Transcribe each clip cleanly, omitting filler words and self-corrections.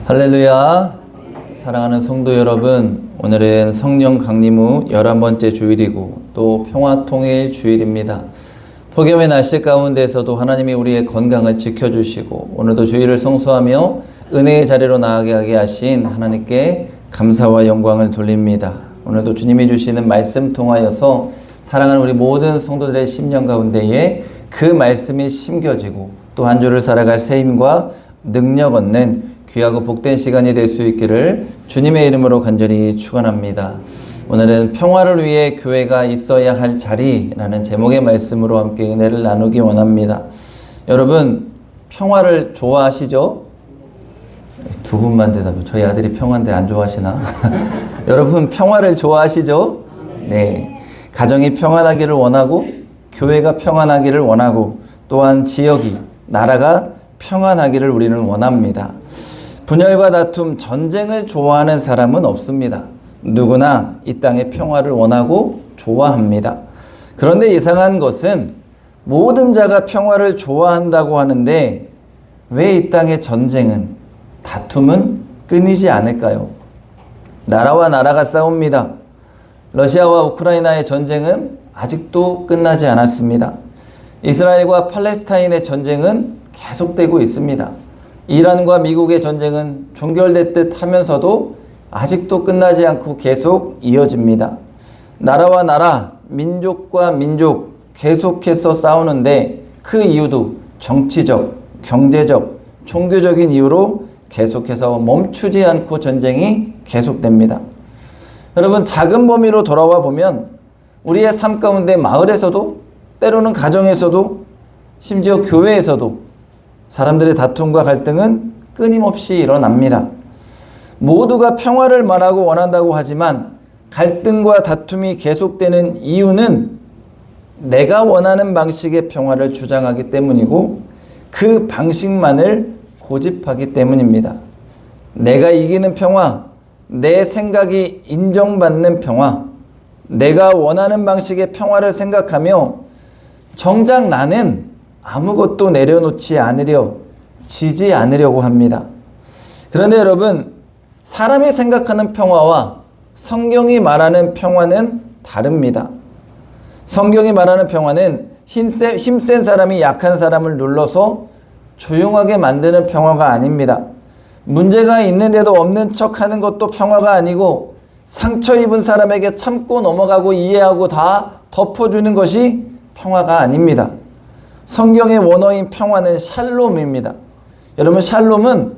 할렐루야. 사랑하는 성도 여러분, 오늘은 성령 강림 후 11번째 주일이고 또 평화통일 주일입니다. 폭염의 날씨 가운데서도 하나님이 우리의 건강을 지켜주시고 오늘도 주일을 성수하며 은혜의 자리로 나아가게 하신 하나님께 감사와 영광을 돌립니다. 오늘도 주님이 주시는 말씀 통하여서 사랑하는 우리 모든 성도들의 심령 가운데에 그 말씀이 심겨지고 또 한 주를 살아갈 새 힘과 능력 얻는 귀하고 복된 시간이 될 수 있기를 주님의 이름으로 간절히 축원합니다. 오늘은 평화를 위해 교회가 있어야 할 자리라는 제목의 말씀으로 함께 은혜를 나누기 원합니다. 여러분, 평화를 좋아하시죠? 두 분만 대답해. 저희 아들이 평화인데 안 좋아하시나? 여러분, 평화를 좋아하시죠? 네. 가정이 평안하기를 원하고 교회가 평안하기를 원하고 또한 지역이, 나라가 평안하기를 우리는 원합니다. 분열과 다툼, 전쟁을 좋아하는 사람은 없습니다. 누구나 이 땅의 평화를 원하고 좋아합니다. 그런데 이상한 것은 모든 자가 평화를 좋아한다고 하는데 왜 이 땅의 전쟁은, 다툼은 끊이지 않을까요? 나라와 나라가 싸웁니다. 러시아와 우크라이나의 전쟁은 아직도 끝나지 않았습니다. 이스라엘과 팔레스타인의 전쟁은 계속되고 있습니다. 이란과 미국의 전쟁은 종결됐듯 하면서도 아직도 끝나지 않고 계속 이어집니다. 나라와 나라, 민족과 민족 계속해서 싸우는데 그 이유도 정치적, 경제적, 종교적인 이유로 계속해서 멈추지 않고 전쟁이 계속됩니다. 여러분, 작은 범위로 돌아와 보면 우리의 삶 가운데 마을에서도, 때로는 가정에서도, 심지어 교회에서도 사람들의 다툼과 갈등은 끊임없이 일어납니다. 모두가 평화를 말하고 원한다고 하지만 갈등과 다툼이 계속되는 이유는 내가 원하는 방식의 평화를 주장하기 때문이고 그 방식만을 고집하기 때문입니다. 내가 이기는 평화, 내 생각이 인정받는 평화, 내가 원하는 방식의 평화를 생각하며 정작 나는 아무것도 내려놓지 않으려, 지지 않으려고 합니다. 그런데 여러분, 사람이 생각하는 평화와 성경이 말하는 평화는 다릅니다. 성경이 말하는 평화는 힘센 사람이 약한 사람을 눌러서 조용하게 만드는 평화가 아닙니다. 문제가 있는데도 없는 척하는 것도 평화가 아니고 상처 입은 사람에게 참고 넘어가고 이해하고 다 덮어주는 것이 평화가 아닙니다. 성경의 원어인 평화는 샬롬입니다. 여러분, 샬롬은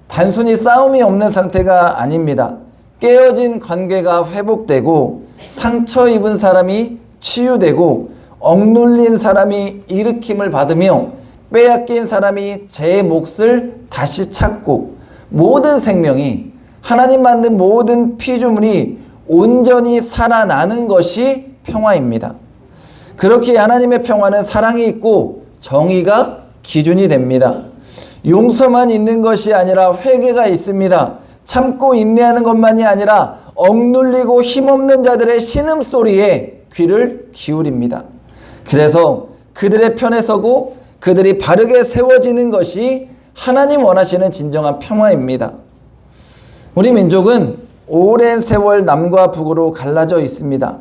단순히 싸움이 없는 상태가 아닙니다. 깨어진 관계가 회복되고 상처 입은 사람이 치유되고 억눌린 사람이 일으킴을 받으며 빼앗긴 사람이 제 몫을 다시 찾고 모든 생명이, 하나님 만든 모든 피조물이 온전히 살아나는 것이 평화입니다. 그렇게 하나님의 평화는 사랑이 있고 정의가 기준이 됩니다. 용서만 있는 것이 아니라 회개가 있습니다. 참고 인내하는 것만이 아니라 억눌리고 힘없는 자들의 신음소리에 귀를 기울입니다. 그래서 그들의 편에 서고 그들이 바르게 세워지는 것이 하나님 원하시는 진정한 평화입니다. 우리 민족은 오랜 세월 남과 북으로 갈라져 있습니다.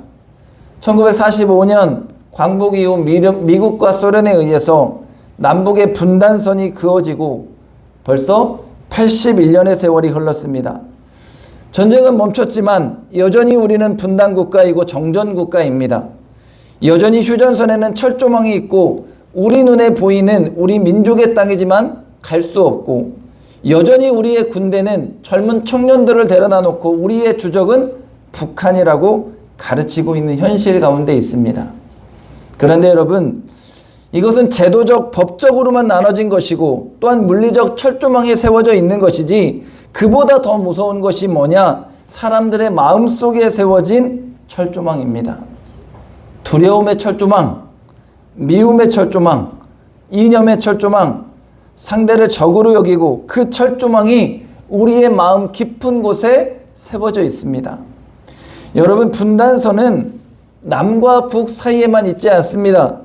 1945년 광복 이후 미국과 소련에 의해서 남북의 분단선이 그어지고 벌써 81년의 세월이 흘렀습니다. 전쟁은 멈췄지만 여전히 우리는 분단국가이고 정전국가입니다. 여전히 휴전선에는 철조망이 있고 우리 눈에 보이는 우리 민족의 땅이지만 갈 수 없고 여전히 우리의 군대는 젊은 청년들을 데려다 놓고 우리의 주적은 북한이라고 가르치고 있는 현실 가운데 있습니다. 그런데 여러분, 이것은 제도적, 법적으로만 나눠진 것이고 또한 물리적 철조망이 세워져 있는 것이지 그보다 더 무서운 것이 뭐냐? 사람들의 마음속에 세워진 철조망입니다. 두려움의 철조망, 미움의 철조망, 이념의 철조망, 상대를 적으로 여기고 그 철조망이 우리의 마음 깊은 곳에 세워져 있습니다. 여러분, 분단선은 남과 북 사이에만 있지 않습니다.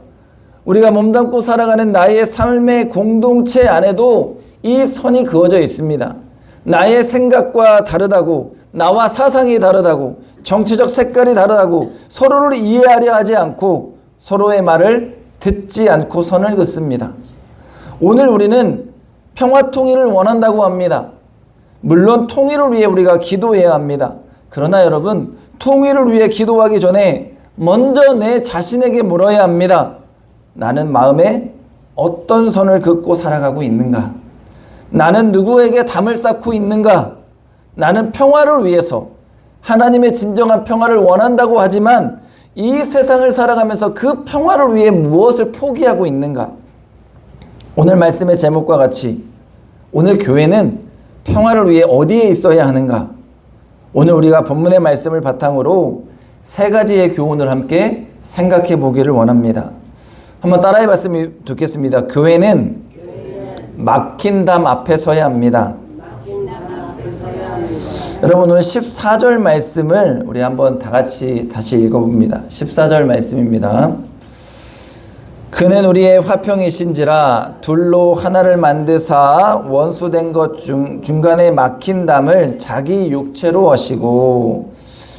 우리가 몸담고 살아가는 나의 삶의 공동체 안에도 이 선이 그어져 있습니다. 나의 생각과 다르다고, 나와 사상이 다르다고, 정치적 색깔이 다르다고 서로를 이해하려 하지 않고 서로의 말을 듣지 않고 선을 긋습니다. 오늘 우리는 평화 통일을 원한다고 합니다. 물론 통일을 위해 우리가 기도해야 합니다. 그러나 여러분, 통일을 위해 기도하기 전에 먼저 내 자신에게 물어야 합니다. 나는 마음에 어떤 선을 긋고 살아가고 있는가? 나는 누구에게 담을 쌓고 있는가? 나는 평화를 위해서, 하나님의 진정한 평화를 원한다고 하지만 이 세상을 살아가면서 그 평화를 위해 무엇을 포기하고 있는가? 오늘 말씀의 제목과 같이 오늘 교회는 평화를 위해 어디에 있어야 하는가? 오늘 우리가 본문의 말씀을 바탕으로 세 가지의 교훈을 함께 생각해 보기를 원합니다. 한번 따라해 봤으면 좋겠습니다. 교회는 막힌 담 앞에 서야 합니다. 여러분, 오늘 14절 말씀을 우리 한번 다 같이 다시 읽어봅니다. 14절 말씀입니다. 그는 우리의 화평이신지라 둘로 하나를 만드사 원수된 것 중간에 막힌 담을 자기 육체로 하시고.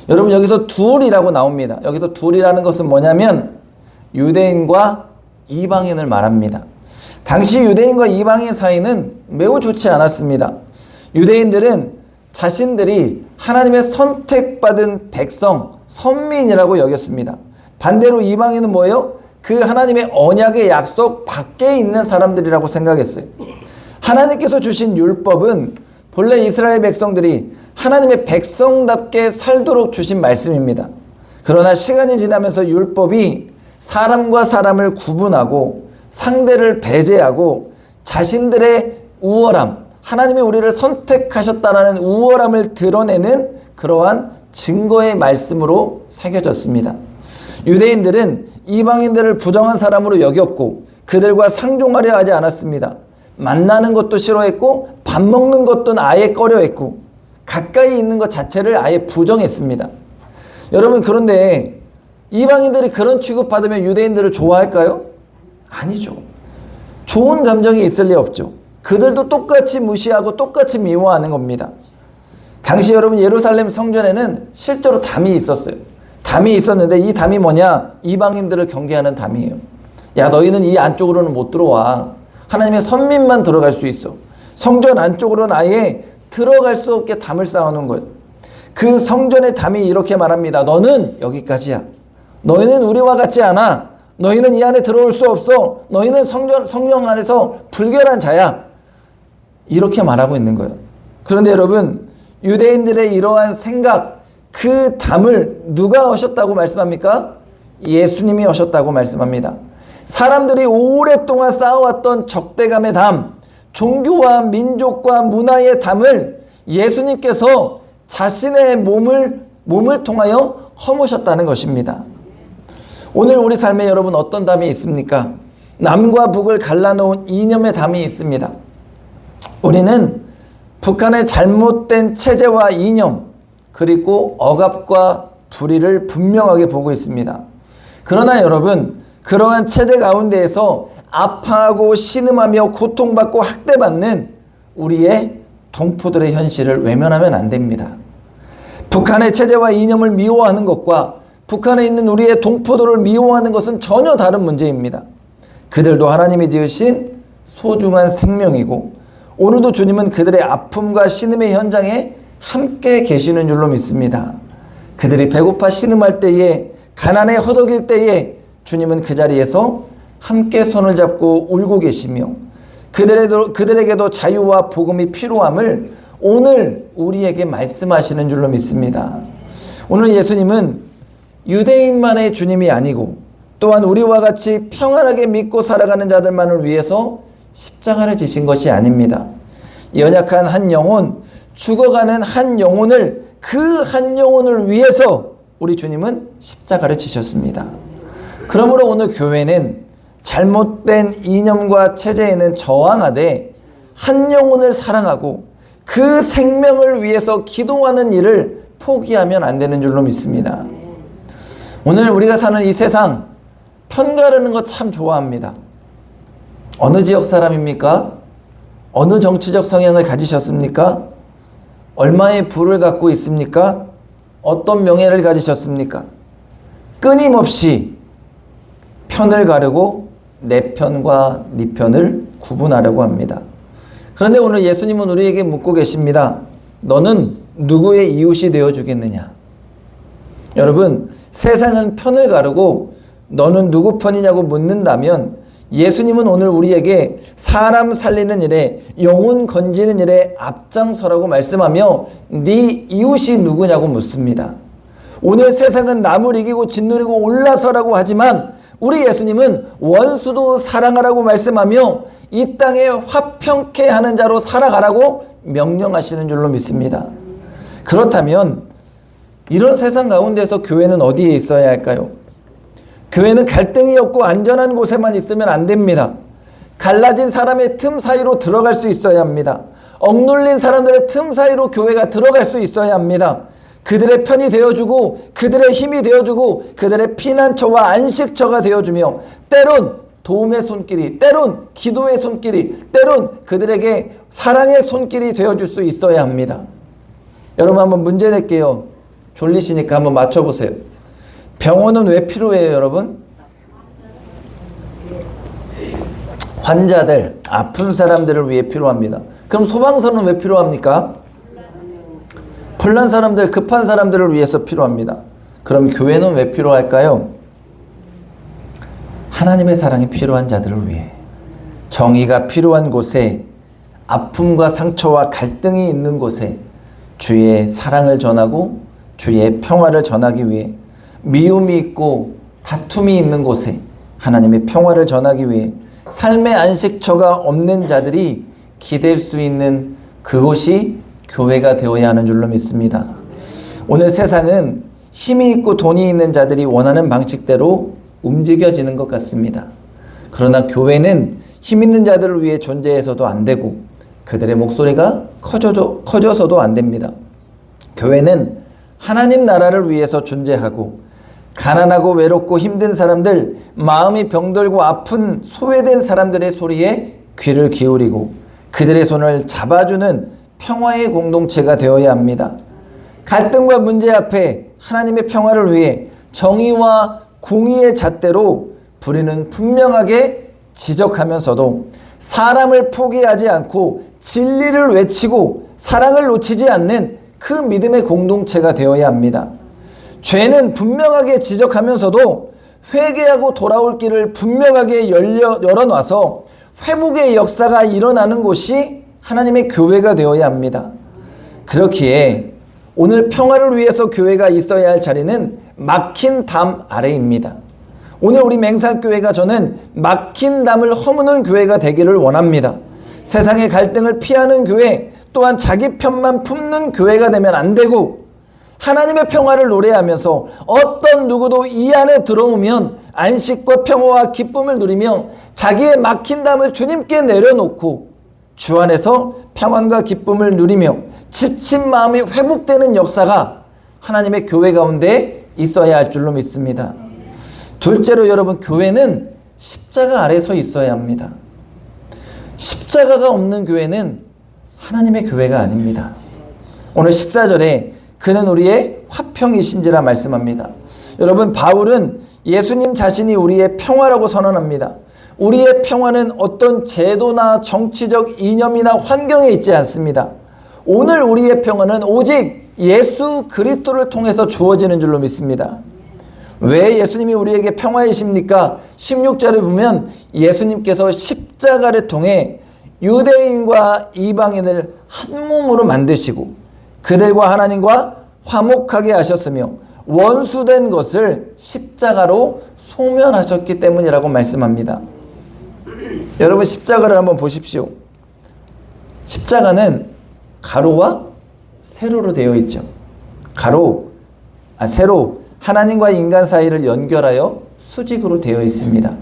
여러분, 여기서 둘이라고 나옵니다. 여기서 둘이라는 것은 뭐냐면 유대인과 이방인을 말합니다. 당시 유대인과 이방인 사이는 매우 좋지 않았습니다. 유대인들은 자신들이 하나님의 선택받은 백성, 선민이라고 여겼습니다. 반대로 이방인은 뭐예요? 그 하나님의 언약의 약속 밖에 있는 사람들이라고 생각했어요. 하나님께서 주신 율법은 본래 이스라엘 백성들이 하나님의 백성답게 살도록 주신 말씀입니다. 그러나 시간이 지나면서 율법이 사람과 사람을 구분하고 상대를 배제하고 자신들의 우월함, 하나님이 우리를 선택하셨다라는 우월함을 드러내는 그러한 증거의 말씀으로 새겨졌습니다. 유대인들은 이방인들을 부정한 사람으로 여겼고 그들과 상종하려 하지 않았습니다. 만나는 것도 싫어했고 밥 먹는 것도 아예 꺼려했고 가까이 있는 것 자체를 아예 부정했습니다. 여러분, 그런데 이방인들이 그런 취급받으면 유대인들을 좋아할까요? 아니죠. 좋은 감정이 있을 리 없죠. 그들도 똑같이 무시하고 똑같이 미워하는 겁니다. 당시 여러분, 예루살렘 성전에는 실제로 담이 있었어요. 담이 있었는데 이 담이 뭐냐? 이방인들을 경계하는 담이에요. 야, 너희는 이 안쪽으로는 못 들어와. 하나님의 선민만 들어갈 수 있어. 성전 안쪽으로는 아예 들어갈 수 없게 담을 쌓아놓은 거예요. 그 성전의 담이 이렇게 말합니다. 너는 여기까지야. 너희는 우리와 같지 않아. 너희는 이 안에 들어올 수 없어. 너희는 성령 안에서 불결한 자야. 이렇게 말하고 있는 거예요. 그런데 여러분, 유대인들의 이러한 생각, 그 담을 누가 하셨다고 말씀합니까? 예수님이 하셨다고 말씀합니다. 사람들이 오랫동안 쌓아왔던 적대감의 담, 종교와 민족과 문화의 담을 예수님께서 자신의 몸을 통하여 허무셨다는 것입니다. 오늘 우리 삶에 여러분 어떤 담이 있습니까? 남과 북을 갈라놓은 이념의 담이 있습니다. 우리는 북한의 잘못된 체제와 이념, 그리고 억압과 불의를 분명하게 보고 있습니다. 그러나 여러분, 그러한 체제 가운데에서 아파하고 신음하며 고통받고 학대받는 우리의 동포들의 현실을 외면하면 안 됩니다. 북한의 체제와 이념을 미워하는 것과 북한에 있는 우리의 동포들을 미워하는 것은 전혀 다른 문제입니다. 그들도 하나님이 지으신 소중한 생명이고 오늘도 주님은 그들의 아픔과 신음의 현장에 함께 계시는 줄로 믿습니다. 그들이 배고파 신음할 때에, 가난에 허덕일 때에 주님은 그 자리에서 함께 손을 잡고 울고 계시며 그들에게도 자유와 복음이 필요함을 오늘 우리에게 말씀하시는 줄로 믿습니다. 오늘 예수님은 유대인만의 주님이 아니고 또한 우리와 같이 평안하게 믿고 살아가는 자들만을 위해서 십자가를 지신 것이 아닙니다. 연약한 한 영혼, 죽어가는 한 영혼을, 그 한 영혼을 위해서 우리 주님은 십자가를 지셨습니다. 그러므로 오늘 교회는 잘못된 이념과 체제에는 저항하되 한 영혼을 사랑하고 그 생명을 위해서 기도하는 일을 포기하면 안 되는 줄로 믿습니다. 오늘 우리가 사는 이 세상 편가르는 거 참 좋아합니다. 어느 지역 사람입니까? 어느 정치적 성향을 가지셨습니까? 얼마의 부를 갖고 있습니까? 어떤 명예를 가지셨습니까? 끊임없이 편을 가르고 내 편과 네 편을 구분하려고 합니다. 그런데 오늘 예수님은 우리에게 묻고 계십니다. 너는 누구의 이웃이 되어주겠느냐? 여러분, 세상은 편을 가르고 너는 누구 편이냐고 묻는다면 예수님은 오늘 우리에게 사람 살리는 일에, 영혼 건지는 일에 앞장서라고 말씀하며 네 이웃이 누구냐고 묻습니다. 오늘 세상은 남을 이기고 짓누르고 올라서라고 하지만 우리 예수님은 원수도 사랑하라고 말씀하며 이 땅에 화평케 하는 자로 살아가라고 명령하시는 줄로 믿습니다. 그렇다면 이런 세상 가운데서 교회는 어디에 있어야 할까요? 교회는 갈등이 없고 안전한 곳에만 있으면 안 됩니다. 갈라진 사람의 틈 사이로 들어갈 수 있어야 합니다. 억눌린 사람들의 틈 사이로 교회가 들어갈 수 있어야 합니다. 그들의 편이 되어주고 그들의 힘이 되어주고 그들의 피난처와 안식처가 되어주며 때론 도움의 손길이, 때론 기도의 손길이, 때론 그들에게 사랑의 손길이 되어줄 수 있어야 합니다. 여러분 한번 문제 낼게요. 졸리시니까 한번 맞춰보세요. 병원은 왜 필요해요, 여러분? 환자들, 아픈 사람들을 위해 필요합니다. 그럼 소방서는 왜 필요합니까? 불난 사람들, 급한 사람들을 위해서 필요합니다. 그럼 교회는 왜 필요할까요? 하나님의 사랑이 필요한 자들을 위해, 정의가 필요한 곳에, 아픔과 상처와 갈등이 있는 곳에 주의 사랑을 전하고 주의 평화를 전하기 위해, 미움이 있고 다툼이 있는 곳에 하나님의 평화를 전하기 위해 삶의 안식처가 없는 자들이 기댈 수 있는 그곳이 교회가 되어야 하는 줄로 믿습니다. 오늘 세상은 힘이 있고 돈이 있는 자들이 원하는 방식대로 움직여지는 것 같습니다. 그러나 교회는 힘 있는 자들을 위해 존재해서도 안 되고 그들의 목소리가 커져서도 안 됩니다. 교회는 하나님 나라를 위해서 존재하고 가난하고 외롭고 힘든 사람들, 마음이 병들고 아픈 소외된 사람들의 소리에 귀를 기울이고 그들의 손을 잡아주는 평화의 공동체가 되어야 합니다. 갈등과 문제 앞에 하나님의 평화를 위해 정의와 공의의 잣대로 불의는 분명하게 지적하면서도 사람을 포기하지 않고 진리를 외치고 사랑을 놓치지 않는 그 믿음의 공동체가 되어야 합니다. 죄는 분명하게 지적하면서도 회개하고 돌아올 길을 분명하게 열어놔서 회복의 역사가 일어나는 곳이 하나님의 교회가 되어야 합니다. 그렇기에 오늘 평화를 위해서 교회가 있어야 할 자리는 막힌 담 아래입니다. 오늘 우리 맹산교회가 저는 막힌 담을 허무는 교회가 되기를 원합니다. 세상의 갈등을 피하는 교회, 또한 자기 편만 품는 교회가 되면 안 되고 하나님의 평화를 노래하면서 어떤 누구도 이 안에 들어오면 안식과 평화와 기쁨을 누리며 자기의 막힌 담을 주님께 내려놓고 주 안에서 평안과 기쁨을 누리며 지친 마음이 회복되는 역사가 하나님의 교회 가운데 있어야 할 줄로 믿습니다. 둘째로 여러분, 교회는 십자가 아래서 있어야 합니다. 십자가가 없는 교회는 하나님의 교회가 아닙니다. 오늘 14절에 그는 우리의 화평이신지라 말씀합니다. 여러분, 바울은 예수님 자신이 우리의 평화라고 선언합니다. 우리의 평화는 어떤 제도나 정치적 이념이나 환경에 있지 않습니다. 오늘 우리의 평화는 오직 예수 그리스도를 통해서 주어지는 줄로 믿습니다. 왜 예수님이 우리에게 평화이십니까? 16절에 보면 예수님께서 십자가를 통해 유대인과 이방인을 한 몸으로 만드시고 그들과 하나님과 화목하게 하셨으며 원수된 것을 십자가로 소멸하셨기 때문이라고 말씀합니다. 여러분, 십자가를 한번 보십시오. 십자가는 가로와 세로로 되어 있죠. 세로, 하나님과 인간 사이를 연결하여 수직으로 되어 있습니다.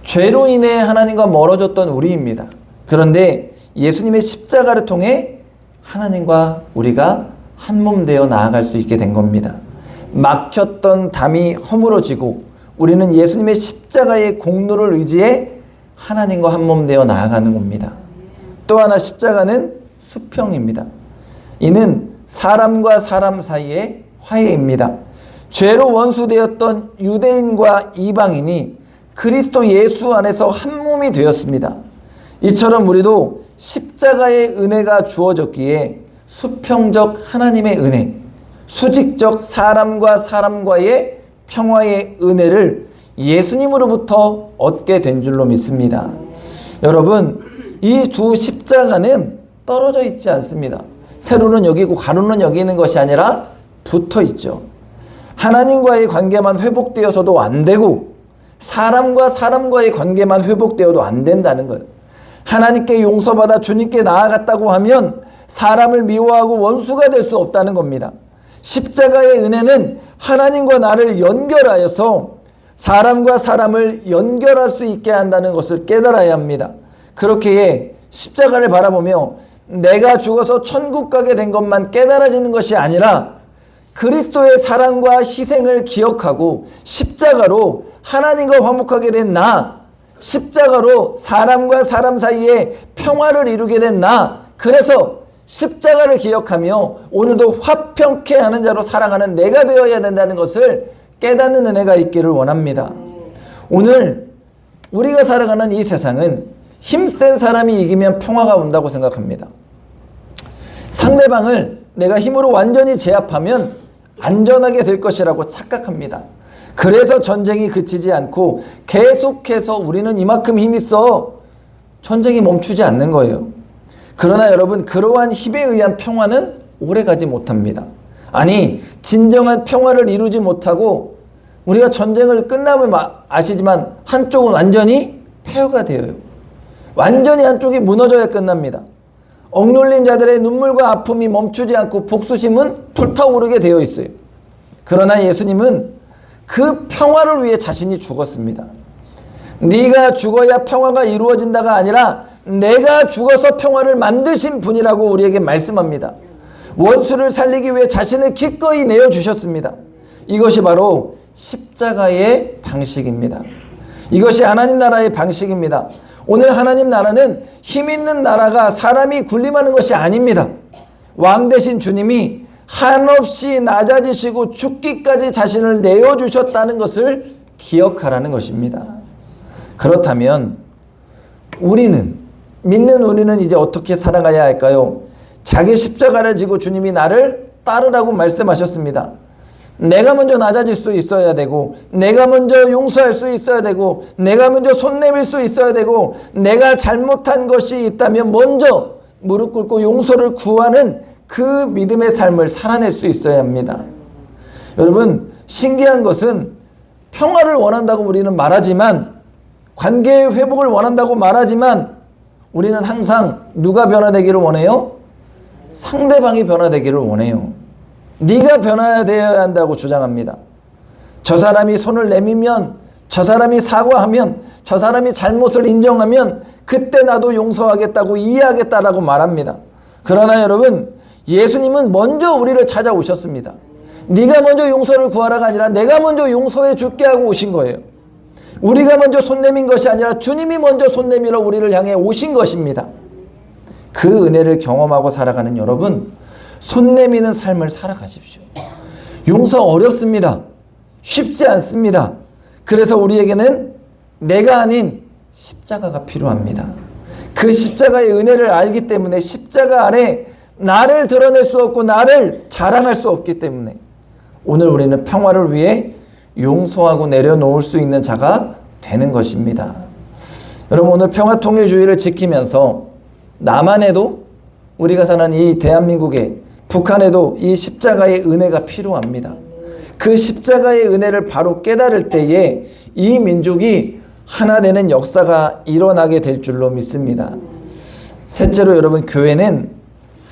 죄로 인해 하나님과 멀어졌던 우리입니다. 그런데 예수님의 십자가를 통해 하나님과 우리가 한 몸 되어 나아갈 수 있게 된 겁니다. 막혔던 담이 허물어지고 우리는 예수님의 십자가의 공로를 의지해 하나님과 한 몸 되어 나아가는 겁니다. 또 하나, 십자가는 수평입니다. 이는 사람과 사람 사이의 화해입니다. 죄로 원수되었던 유대인과 이방인이 그리스도 예수 안에서 한 몸이 되었습니다. 이처럼 우리도 십자가의 은혜가 주어졌기에 수평적 하나님의 은혜, 수직적 사람과 사람과의 평화의 은혜를 예수님으로부터 얻게 된 줄로 믿습니다. 여러분, 이 두 십자가는 떨어져 있지 않습니다. 세로는 여기고 가로는 여기 있는 것이 아니라 붙어 있죠. 하나님과의 관계만 회복되어서도 안 되고 사람과 사람과의 관계만 회복되어도 안 된다는 거예요. 하나님께 용서받아 주님께 나아갔다고 하면 사람을 미워하고 원수가 될 수 없다는 겁니다. 십자가의 은혜는 하나님과 나를 연결하여서 사람과 사람을 연결할 수 있게 한다는 것을 깨달아야 합니다. 그렇기에 십자가를 바라보며 내가 죽어서 천국 가게 된 것만 깨달아지는 것이 아니라 그리스도의 사랑과 희생을 기억하고 십자가로 하나님과 화목하게 된 나, 십자가로 사람과 사람 사이에 평화를 이루게 된 나, 그래서 십자가를 기억하며 오늘도 화평케 하는 자로 살아가는 내가 되어야 된다는 것을 깨닫는 은혜가 있기를 원합니다. 오늘 우리가 살아가는 이 세상은 힘센 사람이 이기면 평화가 온다고 생각합니다. 상대방을 내가 힘으로 완전히 제압하면 안전하게 될 것이라고 착각합니다. 그래서 전쟁이 그치지 않고 계속해서 우리는 이만큼 힘이 있어 전쟁이 멈추지 않는 거예요. 그러나 여러분, 그러한 힘에 의한 평화는 오래가지 못합니다. 아니, 진정한 평화를 이루지 못하고 우리가 전쟁을 끝나면 아시지만 한쪽은 완전히 폐허가 되어요. 완전히 한쪽이 무너져야 끝납니다. 억눌린 자들의 눈물과 아픔이 멈추지 않고 복수심은 불타오르게 되어 있어요. 그러나 예수님은 그 평화를 위해 자신이 죽었습니다. 네가 죽어야 평화가 이루어진다가 아니라 내가 죽어서 평화를 만드신 분이라고 우리에게 말씀합니다. 원수를 살리기 위해 자신을 기꺼이 내어주셨습니다. 이것이 바로 십자가의 방식입니다. 이것이 하나님 나라의 방식입니다. 오늘 하나님 나라는 힘있는 나라가 사람이 군림하는 것이 아닙니다. 왕 되신 주님이 한없이 낮아지시고 죽기까지 자신을 내어주셨다는 것을 기억하라는 것입니다. 그렇다면 믿는 우리는 이제 어떻게 살아가야 할까요? 자기 십자가를 지고 주님이 나를 따르라고 말씀하셨습니다. 내가 먼저 낮아질 수 있어야 되고, 내가 먼저 용서할 수 있어야 되고, 내가 먼저 손 내밀 수 있어야 되고, 내가 잘못한 것이 있다면 먼저 무릎 꿇고 용서를 구하는 그 믿음의 삶을 살아낼 수 있어야 합니다. 여러분, 신기한 것은 평화를 원한다고 우리는 말하지만, 관계의 회복을 원한다고 말하지만, 우리는 항상 누가 변화되기를 원해요? 상대방이 변화되기를 원해요. 네가 변화되어야 한다고 주장합니다. 저 사람이 손을 내밀면, 저 사람이 사과하면, 저 사람이 잘못을 인정하면 그때 나도 용서하겠다고 이해하겠다라고 말합니다. 그러나 여러분, 예수님은 먼저 우리를 찾아오셨습니다. 네가 먼저 용서를 구하라가 아니라 내가 먼저 용서해 줄게 하고 오신 거예요. 우리가 먼저 손 내민 것이 아니라 주님이 먼저 손 내밀어 우리를 향해 오신 것입니다. 그 은혜를 경험하고 살아가는 여러분, 손 내미는 삶을 살아가십시오. 용서 어렵습니다. 쉽지 않습니다. 그래서 우리에게는 내가 아닌 십자가가 필요합니다. 그 십자가의 은혜를 알기 때문에 십자가 안에 나를 드러낼 수 없고 나를 자랑할 수 없기 때문에 오늘 우리는 평화를 위해 용서하고 내려놓을 수 있는 자가 되는 것입니다. 여러분, 오늘 평화통일주의를 지키면서 남한에도 우리가 사는 이 대한민국에, 북한에도 이 십자가의 은혜가 필요합니다. 그 십자가의 은혜를 바로 깨달을 때에 이 민족이 하나 되는 역사가 일어나게 될 줄로 믿습니다. 셋째로 여러분, 교회는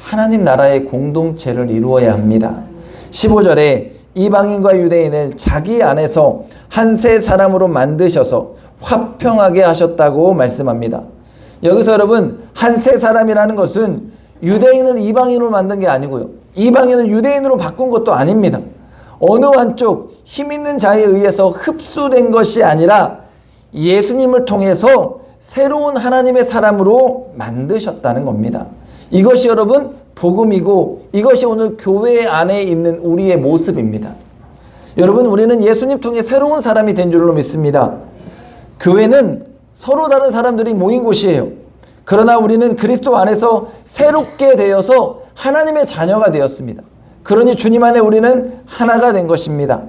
하나님 나라의 공동체를 이루어야 합니다. 15절에 이방인과 유대인을 자기 안에서 한 세 사람으로 만드셔서 화평하게 하셨다고 말씀합니다. 여기서 여러분, 한 세 사람이라는 것은 유대인을 이방인으로 만든 게 아니고요, 이방인을 유대인으로 바꾼 것도 아닙니다. 어느 한쪽 힘 있는 자에 의해서 흡수된 것이 아니라 예수님을 통해서 새로운 하나님의 사람으로 만드셨다는 겁니다. 이것이 여러분 복음이고 이것이 오늘 교회 안에 있는 우리의 모습입니다. 여러분, 우리는 예수님 통해 새로운 사람이 된 줄로 믿습니다. 교회는 서로 다른 사람들이 모인 곳이에요. 그러나 우리는 그리스도 안에서 새롭게 되어서 하나님의 자녀가 되었습니다. 그러니 주님 안에 우리는 하나가 된 것입니다.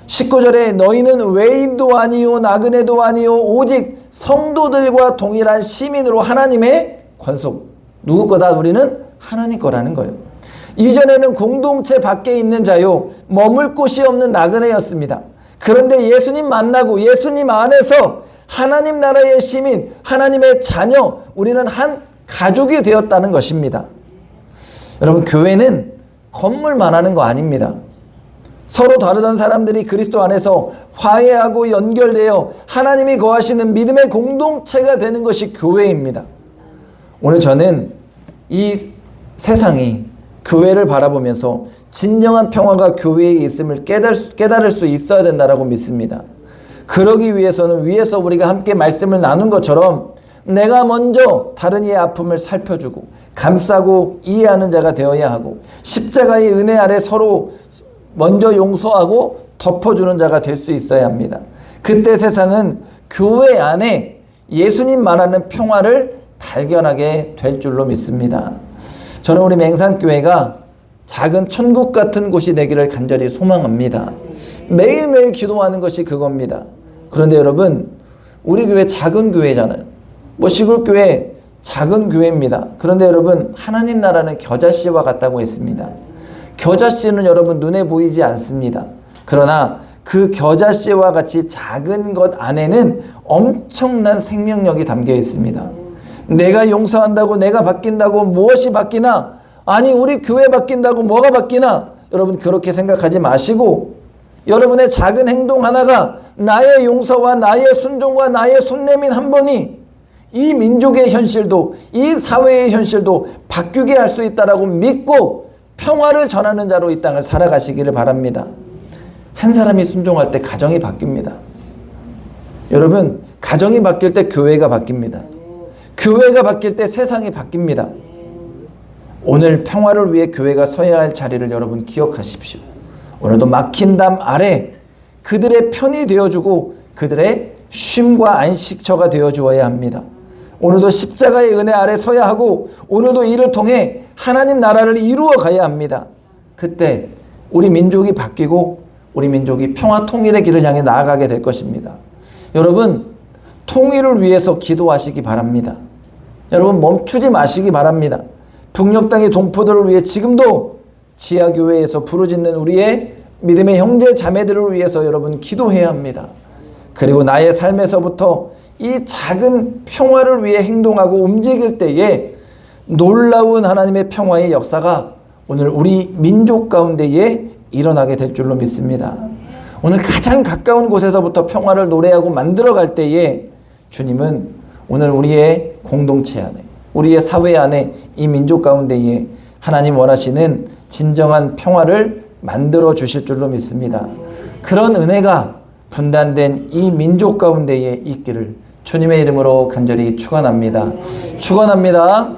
19절에 너희는 외인도 아니요 나그네도 아니요 오직 성도들과 동일한 시민으로 하나님의 권속. 누구 거다? 우리는 하나님 거라는 거예요. 이전에는 공동체 밖에 있는 자요 머물 곳이 없는 나그네였습니다. 그런데 예수님 만나고 예수님 안에서 하나님 나라의 시민, 하나님의 자녀, 우리는 한 가족이 되었다는 것입니다. 여러분, 교회는 건물만 하는 거 아닙니다. 서로 다르던 사람들이 그리스도 안에서 화해하고 연결되어 하나님이 거하시는 믿음의 공동체가 되는 것이 교회입니다. 오늘 저는 이 세상이 교회를 바라보면서 진정한 평화가 교회에 있음을 깨달을 수 있어야 된다고 믿습니다. 그러기 위해서는 위에서 우리가 함께 말씀을 나눈 것처럼 내가 먼저 다른 이의 아픔을 살펴주고 감싸고 이해하는 자가 되어야 하고 십자가의 은혜 아래 서로 먼저 용서하고 덮어주는 자가 될 수 있어야 합니다. 그때 세상은 교회 안에 예수님 말하는 평화를 발견하게 될 줄로 믿습니다. 저는 우리 맹산교회가 작은 천국 같은 곳이 되기를 간절히 소망합니다. 매일매일 기도하는 것이 그겁니다. 그런데 여러분, 우리 교회 작은 교회잖아요. 시골교회 작은 교회입니다. 그런데 여러분, 하나님 나라는 겨자씨와 같다고 했습니다. 겨자씨는 여러분 눈에 보이지 않습니다. 그러나 그 겨자씨와 같이 작은 것 안에는 엄청난 생명력이 담겨 있습니다. 내가 용서한다고 내가 바뀐다고 무엇이 바뀌나? 아니, 우리 교회 바뀐다고 뭐가 바뀌나? 여러분, 그렇게 생각하지 마시고 여러분의 작은 행동 하나가 나의 용서와 나의 순종과 나의 손내민 한 번이 이 민족의 현실도 이 사회의 현실도 바뀌게 할 수 있다라고 믿고 평화를 전하는 자로 이 땅을 살아가시기를 바랍니다. 한 사람이 순종할 때 가정이 바뀝니다. 여러분, 가정이 바뀔 때 교회가 바뀝니다. 교회가 바뀔 때 세상이 바뀝니다. 오늘 평화를 위해 교회가 서야 할 자리를 여러분 기억하십시오. 오늘도 막힌 담 아래 그들의 편이 되어주고 그들의 쉼과 안식처가 되어주어야 합니다. 오늘도 십자가의 은혜 아래 서야 하고 오늘도 이를 통해 하나님 나라를 이루어 가야 합니다. 그때 우리 민족이 바뀌고 우리 민족이 평화 통일의 길을 향해 나아가게 될 것입니다. 여러분, 통일을 위해서 기도하시기 바랍니다. 여러분, 멈추지 마시기 바랍니다. 북녘 땅의 동포들을 위해 지금도 지하교회에서 부르짖는 우리의 믿음의 형제 자매들을 위해서 여러분 기도해야 합니다. 그리고 나의 삶에서부터 이 작은 평화를 위해 행동하고 움직일 때에 놀라운 하나님의 평화의 역사가 오늘 우리 민족 가운데에 일어나게 될 줄로 믿습니다. 오늘 가장 가까운 곳에서부터 평화를 노래하고 만들어갈 때에 주님은 오늘 우리의 공동체 안에 우리의 사회 안에 이 민족 가운데에 하나님 원하시는 진정한 평화를 만들어 주실 줄로 믿습니다. 그런 은혜가 분단된 이 민족 가운데에 있기를 주님의 이름으로 간절히 축원합니다. 축원합니다.